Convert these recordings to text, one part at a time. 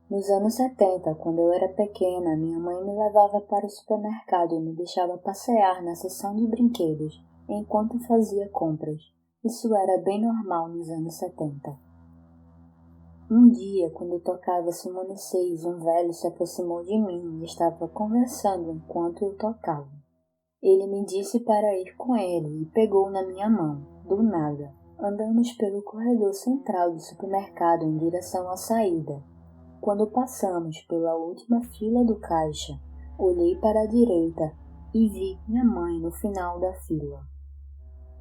Nos anos 70, quando eu era pequena, minha mãe me levava para o supermercado e me deixava passear na seção de brinquedos, enquanto fazia compras. Isso era bem normal nos anos 70. Um dia, quando tocava Simone 6, um velho se aproximou de mim e estava conversando enquanto eu tocava. Ele me disse para ir com ele e pegou na minha mão, do nada. Andamos pelo corredor central do supermercado em direção à saída. Quando passamos pela última fila do caixa, olhei para a direita e vi minha mãe no final da fila.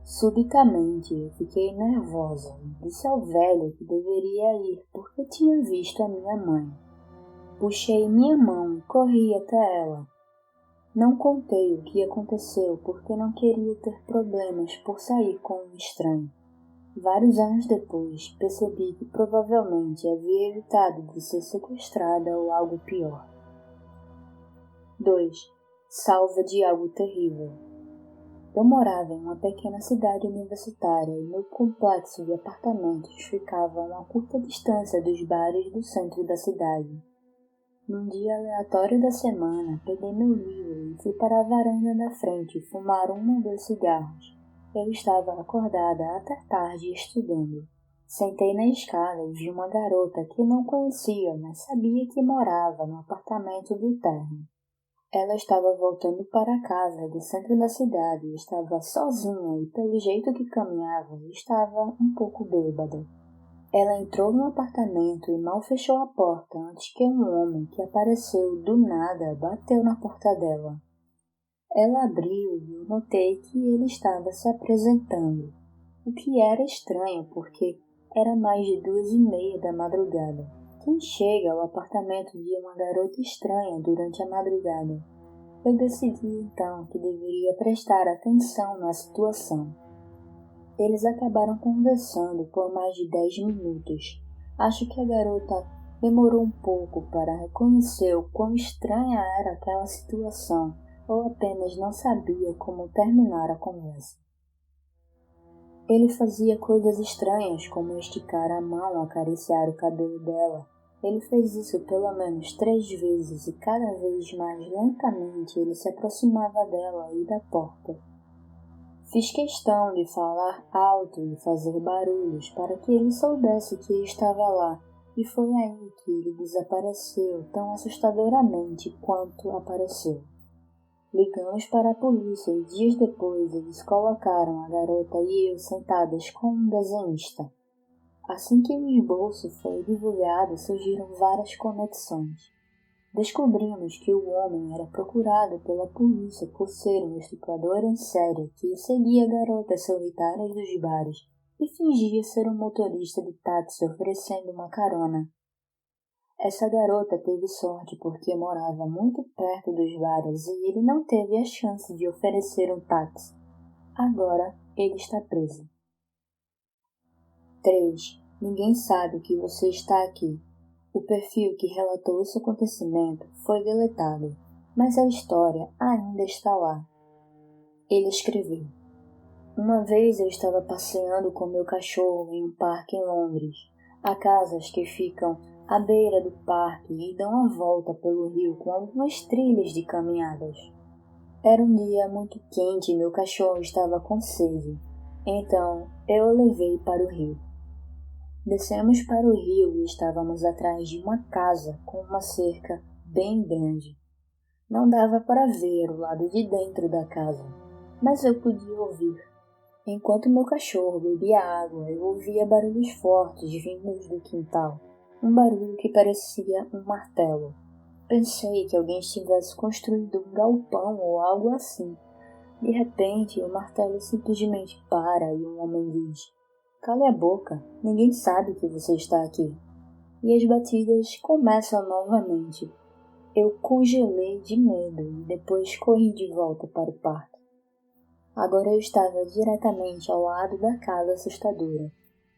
Subitamente eu fiquei nervosa e disse ao velho que deveria ir porque tinha visto a minha mãe. Puxei minha mão e corri até ela. Não contei o que aconteceu porque não queria ter problemas por sair com um estranho. Vários anos depois, percebi que provavelmente havia evitado de ser sequestrada ou algo pior. 2. Salva de algo terrível. Eu morava em uma pequena cidade universitária e meu complexo de apartamentos ficava a uma curta distância dos bares do centro da cidade. Num dia aleatório da semana, peguei meu livro e fui para a varanda da frente fumar um ou dois cigarros. Eu estava acordada até tarde estudando. Sentei na escada e vi uma garota que não conhecia, mas sabia que morava no apartamento do térreo. Ela estava voltando para casa do centro da cidade e estava sozinha e, pelo jeito que caminhava, estava um pouco bêbada. Ela entrou no apartamento e mal fechou a porta antes que um homem que apareceu do nada bateu na porta dela. Ela abriu e eu notei que ele estava se apresentando, o que era estranho porque era mais de 2:30 da madrugada. Quem chega ao apartamento de uma garota estranha durante a madrugada? Eu decidi então que deveria prestar atenção na situação. Eles acabaram conversando por mais de 10 minutos. Acho que a garota demorou um pouco para reconhecer o quão estranha era aquela situação, ou apenas não sabia como terminar a conversa. Ele fazia coisas estranhas, como esticar a mão, acariciar o cabelo dela. Ele fez isso pelo menos 3 vezes e cada vez mais lentamente ele se aproximava dela e da porta. Fiz questão de falar alto e fazer barulhos para que ele soubesse que eu estava lá, e foi aí que ele desapareceu tão assustadoramente quanto apareceu. Ligamos para a polícia e dias depois eles colocaram a garota e eu sentadas com um desenhista. Assim que o esboço foi divulgado, surgiram várias conexões. Descobrimos que o homem era procurado pela polícia por ser um estuprador em série que seguia garotas solitárias dos bares e fingia ser um motorista de táxi oferecendo uma carona. Essa garota teve sorte porque morava muito perto dos bares e ele não teve a chance de oferecer um táxi. Agora ele está preso. 3. Ninguém sabe que você está aqui. O perfil que relatou esse acontecimento foi deletado, mas a história ainda está lá. Ele escreveu: Uma vez eu estava passeando com meu cachorro em um parque em Londres. Há casas que ficam à beira do parque e dão a volta pelo rio com algumas trilhas de caminhadas. Era um dia muito quente e meu cachorro estava com sede. Então eu o levei para o rio. Descemos para o rio e estávamos atrás de uma casa com uma cerca bem grande. Não dava para ver o lado de dentro da casa, mas eu podia ouvir. Enquanto meu cachorro bebia água, eu ouvia barulhos fortes vindos do quintal, um barulho que parecia um martelo. Pensei que alguém estivesse construindo um galpão ou algo assim. De repente, o martelo simplesmente para e um homem diz: Cale a boca, ninguém sabe que você está aqui. E as batidas começam novamente. Eu congelei de medo e depois corri de volta para o parque. Agora eu estava diretamente ao lado da casa assustadora.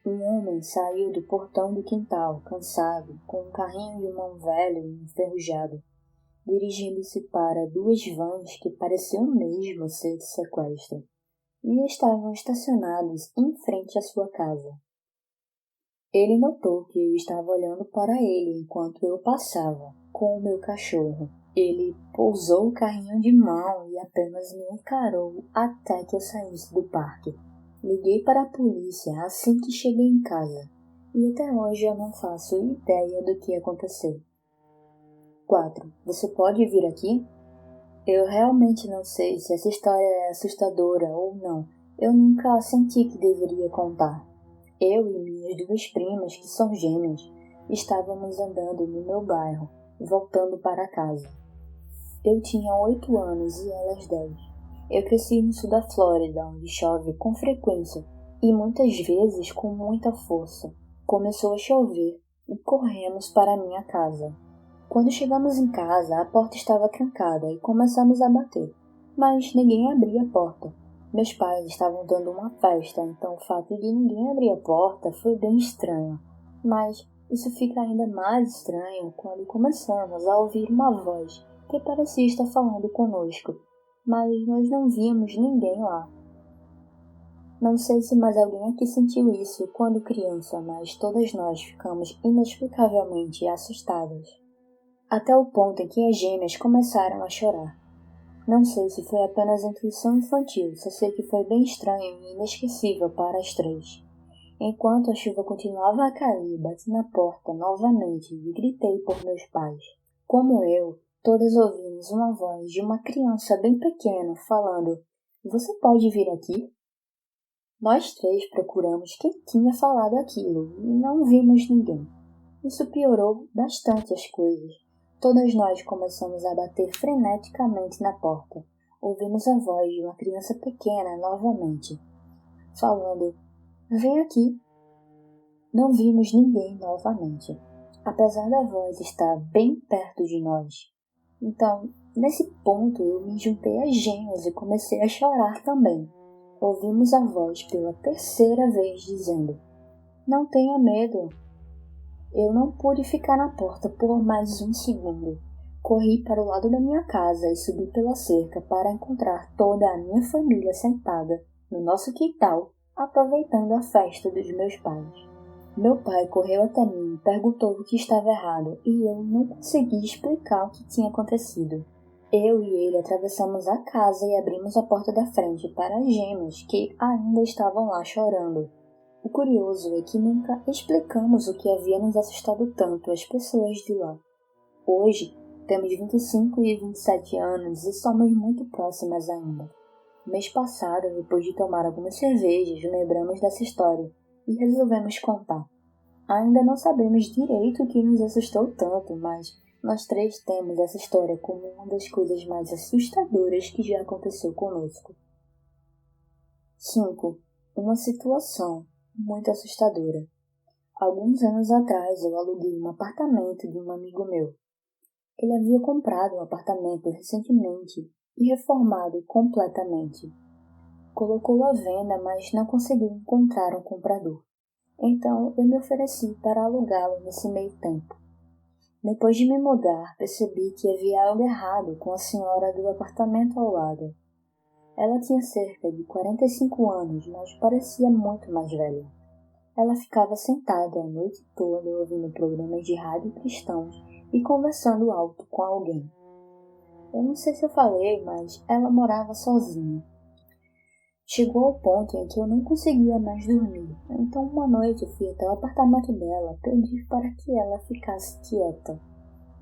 Um homem saiu do portão do quintal, cansado, com um carrinho de mão velho e enferrujado, dirigindo-se para 2 vans que pareciam mesmo ser de sequestro, e estavam estacionados em frente à sua casa. Ele notou que eu estava olhando para ele enquanto eu passava com o meu cachorro. Ele pousou o carrinho de mão e apenas me encarou até que eu saísse do parque. Liguei para a polícia assim que cheguei em casa, e até hoje eu não faço ideia do que aconteceu. 4. Você pode vir aqui? Eu realmente não sei se essa história é assustadora ou não. Eu nunca senti que deveria contar. Eu e minhas duas primas, que são gêmeas, estávamos andando no meu bairro, voltando para casa. Eu tinha 8 anos e elas 10. Eu cresci no sul da Flórida, onde chove com frequência e muitas vezes com muita força. Começou a chover e corremos para minha casa. Quando chegamos em casa, a porta estava trancada e começamos a bater, mas ninguém abria a porta. Meus pais estavam dando uma festa, então o fato de ninguém abrir a porta foi bem estranho. Mas isso fica ainda mais estranho quando começamos a ouvir uma voz que parecia estar falando conosco, mas nós não víamos ninguém lá. Não sei se mais alguém aqui sentiu isso quando criança, mas todas nós ficamos inexplicavelmente assustadas. Até o ponto em que as gêmeas começaram a chorar. Não sei se foi apenas intuição infantil, só sei que foi bem estranho e inesquecível para as três. Enquanto a chuva continuava a cair, bati na porta novamente e gritei por meus pais. Como eu, todas ouvimos uma voz de uma criança bem pequena falando: "Você pode vir aqui?" Nós três procuramos quem tinha falado aquilo e não vimos ninguém. Isso piorou bastante as coisas. Todas nós começamos a bater freneticamente na porta. Ouvimos a voz de uma criança pequena novamente, falando: "Vem aqui." Não vimos ninguém novamente, apesar da voz estar bem perto de nós. Então, nesse ponto, eu me juntei às gêmeas e comecei a chorar também. Ouvimos a voz pela terceira vez dizendo: "Não tenha medo." Eu não pude ficar na porta por mais um segundo. Corri para o lado da minha casa e subi pela cerca para encontrar toda a minha família sentada no nosso quintal, aproveitando a festa dos meus pais. Meu pai correu até mim e perguntou o que estava errado, e eu não consegui explicar o que tinha acontecido. Eu e ele atravessamos a casa e abrimos a porta da frente para as gêmeas que ainda estavam lá chorando. O curioso é que nunca explicamos o que havia nos assustado tanto às pessoas de lá. Hoje, temos 25 e 27 anos e somos muito próximas ainda. Mês passado, depois de tomar algumas cervejas, lembramos dessa história e resolvemos contar. Ainda não sabemos direito o que nos assustou tanto, mas nós três temos essa história como uma das coisas mais assustadoras que já aconteceu conosco. 5. Uma situação muito assustadora. Alguns anos atrás eu aluguei um apartamento de um amigo meu. Ele havia comprado um apartamento recentemente e reformado completamente. Colocou à venda, mas não conseguiu encontrar um comprador. Então eu me ofereci para alugá-lo nesse meio tempo. Depois de me mudar, percebi que havia algo errado com a senhora do apartamento ao lado. Ela tinha cerca de 45 anos, mas parecia muito mais velha. Ela ficava sentada a noite toda ouvindo programas de rádio cristãos e conversando alto com alguém. Eu não sei se eu falei, mas ela morava sozinha. Chegou ao ponto em que eu não conseguia mais dormir, então uma noite eu fui até o apartamento dela pedir para que ela ficasse quieta.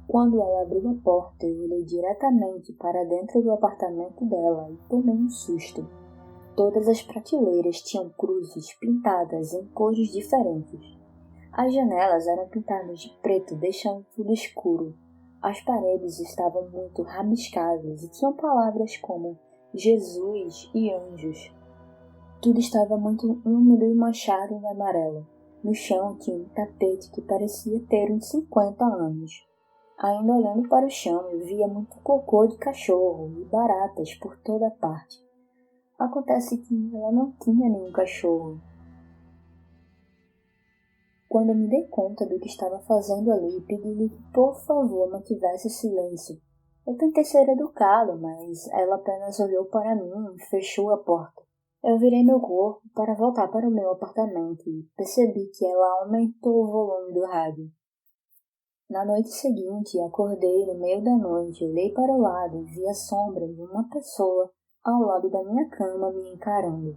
Quando ela abriu a porta, eu olhei diretamente para dentro do apartamento dela e tomei um susto. Todas as prateleiras tinham cruzes pintadas em cores diferentes. As janelas eram pintadas de preto, deixando tudo escuro. As paredes estavam muito rabiscadas e tinham palavras como Jesus e anjos. Tudo estava muito úmido e manchado de amarelo. No chão tinha um tapete que parecia ter uns 50 anos. Ainda olhando para o chão, eu via muito cocô de cachorro e baratas por toda parte. Acontece que ela não tinha nenhum cachorro. Quando eu me dei conta do que estava fazendo ali, pedi-lhe que por favor mantivesse silêncio. Eu tentei ser educado, mas ela apenas olhou para mim e fechou a porta. Eu virei meu corpo para voltar para o meu apartamento e percebi que ela aumentou o volume do rádio. Na noite seguinte, acordei no meio da noite, olhei para o lado e vi a sombra de uma pessoa ao lado da minha cama me encarando.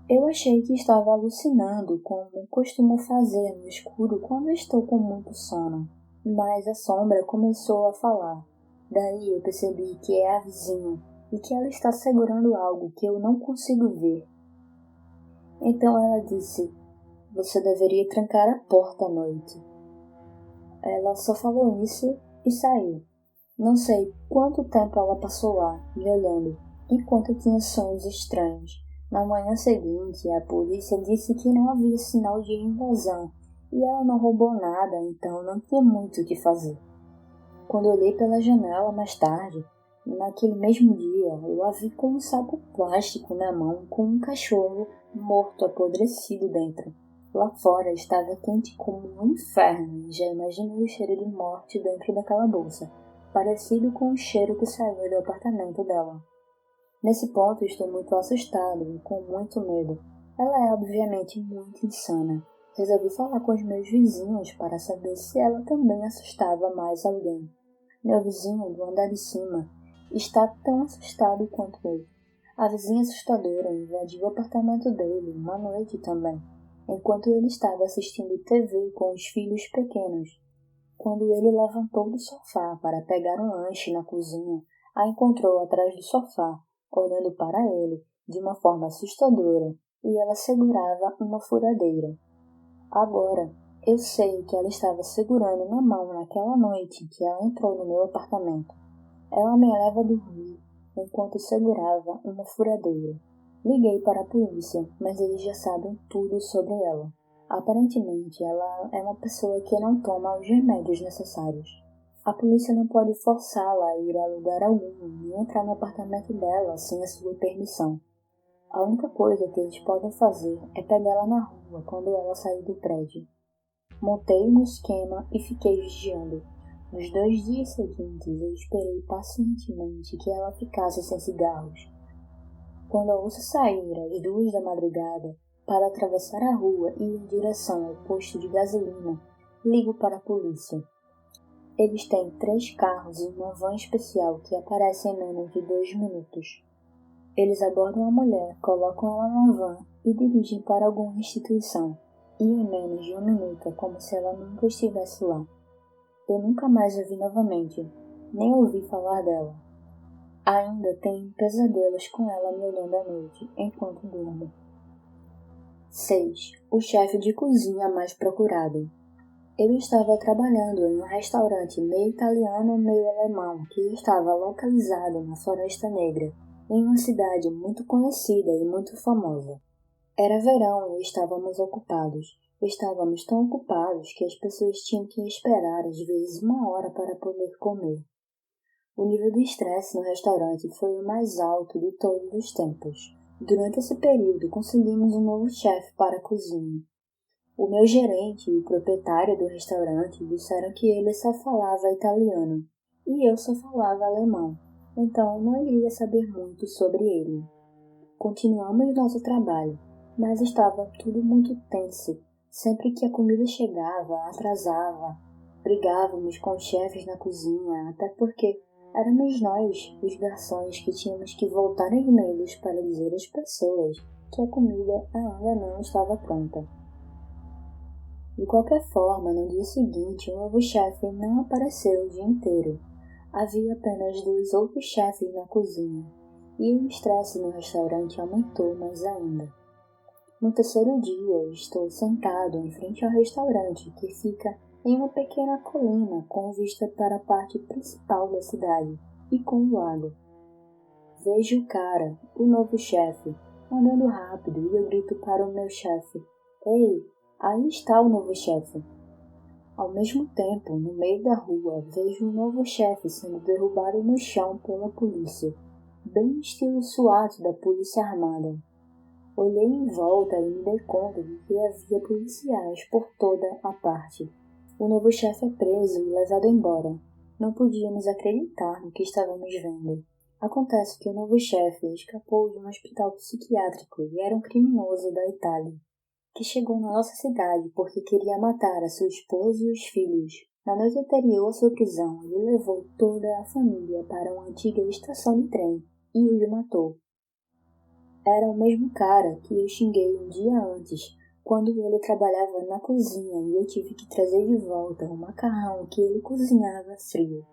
Eu achei que estava alucinando, como costumo fazer no escuro quando estou com muito sono, mas a sombra começou a falar. Daí eu percebi que é a vizinha e que ela está segurando algo que eu não consigo ver. Então ela disse: "Você deveria trancar a porta à noite." Ela só falou isso e saiu. Não sei quanto tempo ela passou lá, me olhando, enquanto eu tinha sonhos estranhos. Na manhã seguinte, a polícia disse que não havia sinal de invasão e ela não roubou nada, então não tinha muito o que fazer. Quando olhei pela janela mais tarde, naquele mesmo dia, eu a vi com um saco plástico na mão com um cachorro morto apodrecido dentro. Lá fora estava quente como um inferno e já imaginei o cheiro de morte dentro daquela bolsa, parecido com o cheiro que saía do apartamento dela. Nesse ponto estou muito assustado e com muito medo. Ela é obviamente muito insana. Resolvi falar com os meus vizinhos para saber se ela também assustava mais alguém. Meu vizinho do andar de cima está tão assustado quanto eu. A vizinha assustadora invadiu o apartamento dele uma noite também, enquanto ele estava assistindo TV com os filhos pequenos. Quando ele levantou do sofá para pegar um lanche na cozinha, a encontrou atrás do sofá, olhando para ele de uma forma assustadora, e ela segurava uma furadeira. Agora, eu sei que ela estava segurando na mão naquela noite que ela entrou no meu apartamento. Ela me leva a dormir enquanto segurava uma furadeira. Liguei para a polícia, mas eles já sabem tudo sobre ela. Aparentemente, ela é uma pessoa que não toma os remédios necessários. A polícia não pode forçá-la a ir a lugar algum e entrar no apartamento dela sem a sua permissão. A única coisa que eles podem fazer é pegá-la na rua quando ela sair do prédio. Montei um esquema e fiquei vigiando. Nos 2 dias seguintes, eu esperei pacientemente que ela ficasse sem cigarros. Quando a ouço sair às 2 da madrugada para atravessar a rua e ir em direção ao posto de gasolina, ligo para a polícia. Eles têm 3 carros e uma van especial que aparece em menos de 2 minutos. Eles abordam a mulher, colocam ela na van e dirigem para alguma instituição. E em menos de 1 minuto é como se ela nunca estivesse lá. Eu nunca mais a vi novamente, nem ouvi falar dela. Ainda tenho pesadelos com ela me olhando à noite, enquanto durmo. 6. O chefe de cozinha mais procurado. Eu estava trabalhando em um restaurante meio italiano, meio alemão, que estava localizado na Floresta Negra, em uma cidade muito conhecida e muito famosa. Era verão e estávamos ocupados. Estávamos tão ocupados que as pessoas tinham que esperar às vezes 1 hora para poder comer. O nível de estresse no restaurante foi o mais alto de todos os tempos. Durante esse período, conseguimos um novo chefe para a cozinha. O meu gerente e o proprietário do restaurante disseram que ele só falava italiano e eu só falava alemão, então não iria saber muito sobre ele. Continuamos nosso trabalho, mas estava tudo muito tenso. Sempre que a comida chegava, atrasava. Brigávamos com os chefes na cozinha, até porque éramos nós, os garçons, que tínhamos que voltar em e-mails para dizer às pessoas que a comida ainda não estava pronta. De qualquer forma, no dia seguinte, o novo chefe não apareceu o dia inteiro. Havia apenas 2 outros chefes na cozinha, e o estresse no restaurante aumentou mais ainda. No 3º dia, estou sentado em frente ao restaurante, que fica em uma pequena colina com vista para a parte principal da cidade e com o lago. Vejo o cara, o novo chefe, andando rápido e eu grito para o meu chefe: "Ei, aí está o novo chefe." Ao mesmo tempo, no meio da rua, vejo um novo chefe sendo derrubado no chão pela polícia, bem estilo SWAT da Polícia Armada. Olhei em volta e me dei conta de que havia policiais por toda a parte. O novo chefe é preso e levado embora. Não podíamos acreditar no que estávamos vendo. Acontece que o novo chefe escapou de um hospital psiquiátrico e era um criminoso da Itália, que chegou na nossa cidade porque queria matar a sua esposa e os filhos. Na noite anterior à sua prisão, ele levou toda a família para uma antiga estação de trem e os matou. Era o mesmo cara que eu xinguei um dia antes, quando ele trabalhava na cozinha e eu tive que trazer de volta o macarrão que ele cozinhava frio.